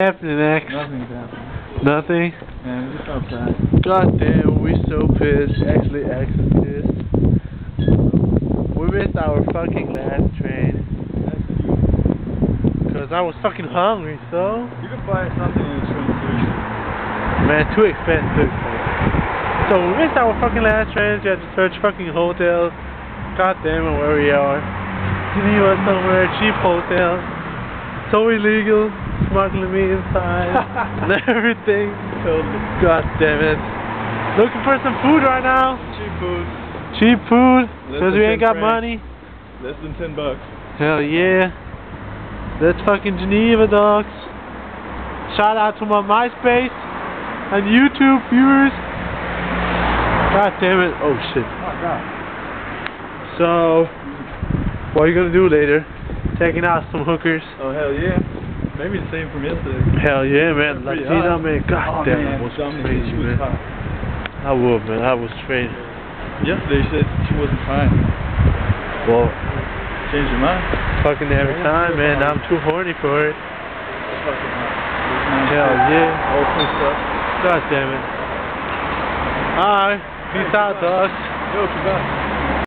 happening next? Nothing's happening. Nothing? Man, we're just outside. God damn, we so pissed. Actually, X is pissed. We missed our fucking last train. Cause I was fucking hungry, so. You can buy something in the train station. Man, too expensive. So we missed our fucking last train. We had to search fucking hotels. God damn it, where we are. Geneva somewhere, cheap hotel. So illegal. Smuggling me inside and everything. Totally. God damn it. Looking for some food right now. Cheap food. Cheap food. Less Because than we ain't 10 got francs. money. Less than $10. Hell yeah. That's fucking Geneva, dogs. Shout out to my MySpace and YouTube viewers. God damn it. Oh shit. Oh my god. So, what are you gonna do later? Taking out some hookers. Oh hell yeah. Maybe the same from yesterday. Hell yeah, man. Pretty Latina, hot. man. God Oh, damn man, it. Was Dominic, crazy, she was man. hot. I would, man. I was straight. Yesterday she said she wasn't fine. Well, Change your mind. fucking every time, man. I'm too horny for it. Fucking hot. Hell yeah. All pissed up. God damn it. Alright. Peace out, dogs. Yo, goodbye.